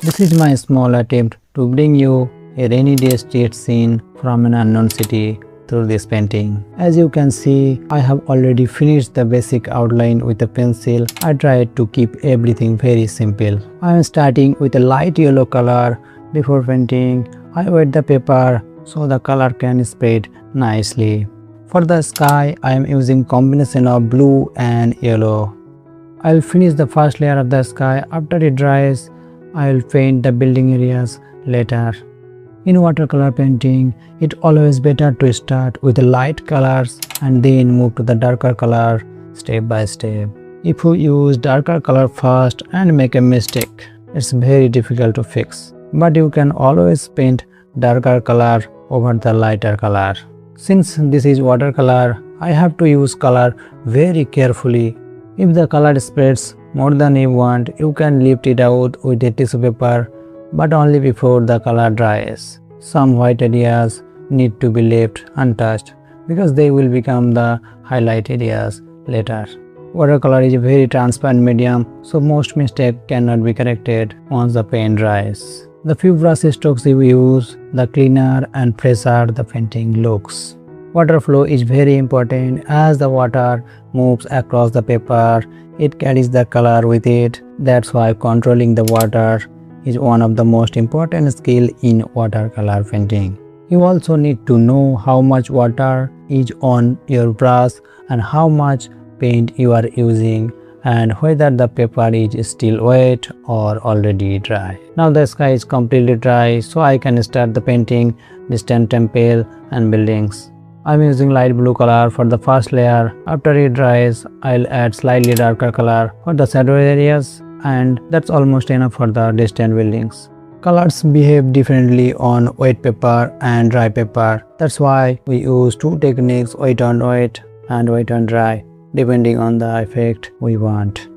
This is my small attempt to bring you a rainy day street scene from an unknown city through this painting. As you can see, I have already finished the basic outline with a pencil. I tried to keep everything very simple. I am starting with a light yellow color. Before painting, I wet the paper so the color can spread nicely. For the sky, I am using combination of blue and yellow. I will finish the first layer of the sky. After it dries, I will paint the building areas later. In watercolor painting, it's always better to start with the light colors and then move to the darker color step by step. If you use darker color first and make a mistake, it's very difficult to fix. But you can always paint darker color over the lighter color. Since this is watercolor, I have to use color very carefully. If the color spreads more than you want, you can lift it out with a tissue paper, but only before the color dries. Some white areas need to be left untouched because they will become the highlight areas later. Watercolor is a very transparent medium, so most mistakes cannot be corrected once the paint dries. The few brush strokes you use, the cleaner and fresher the painting looks. Water flow is very important. As the water moves across the paper, it carries the color with it. That's why controlling the water is one of the most important skills in watercolor painting. You also need to know how much water is on your brush and how much paint you are using and whether the paper is still wet or already dry. Now the sky is completely dry, so I can start the painting distant temple and buildings. I am using light blue color for the first layer. After it dries, I'll add slightly darker color for the shadow areas, and that's almost enough for the distant buildings. Colors behave differently on wet paper and dry paper. That's why we use two techniques, wet on wet and wet on dry, depending on the effect we want.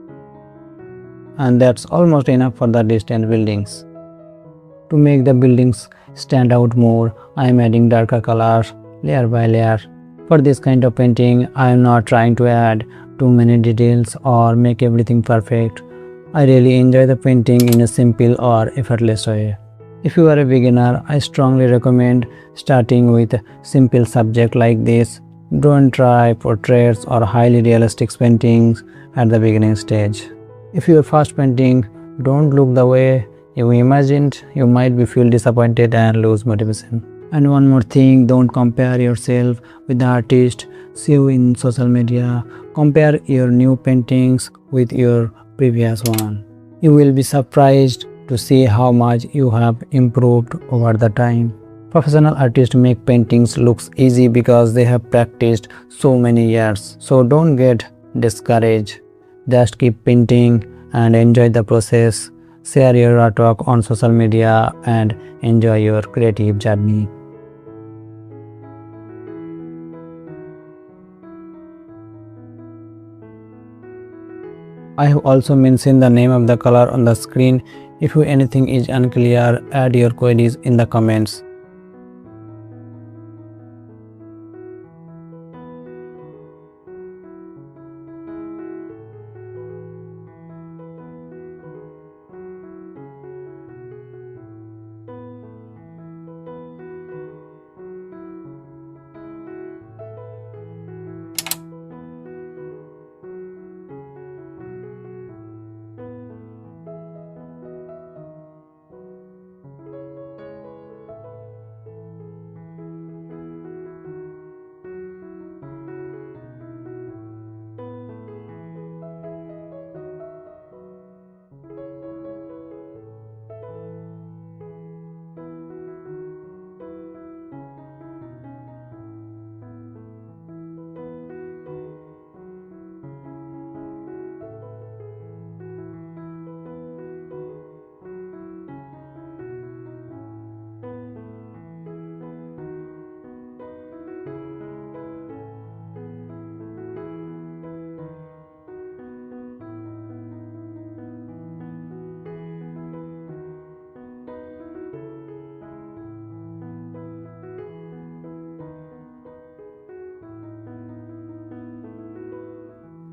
And that's almost enough for the distant buildings. To make the buildings stand out more, I am adding darker colors layer by layer. For this kind of painting, I am not trying to add too many details or make everything perfect. I really enjoy the painting in a simple or effortless way. If you are a beginner, I strongly recommend starting with a simple subject like this. Don't try portraits or highly realistic paintings at the beginning stage. If you are first painting, don't look the way you imagined. You might feel disappointed and lose motivation. And one more thing, don't compare yourself with the artist see you in social media. Compare your new paintings with your previous one. You will be surprised to see how much you have improved over the time. Professional artists make paintings look easy because they have practiced so many years. So don't get discouraged. Just keep painting and enjoy the process. Share your artwork on social media and enjoy your creative journey. I have also mentioned the name of the color on the screen. If anything is unclear, add your queries in the comments.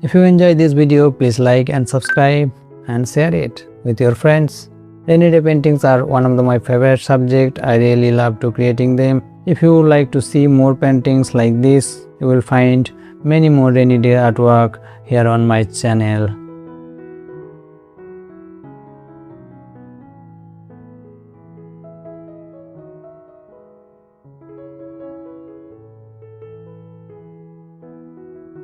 If you enjoyed this video, please like and subscribe and share it with your friends. Rainy day paintings are one of my favorite subject. I really love to creating them. If you would like to see more paintings like this, you will find many more rainy day artwork here on my channel.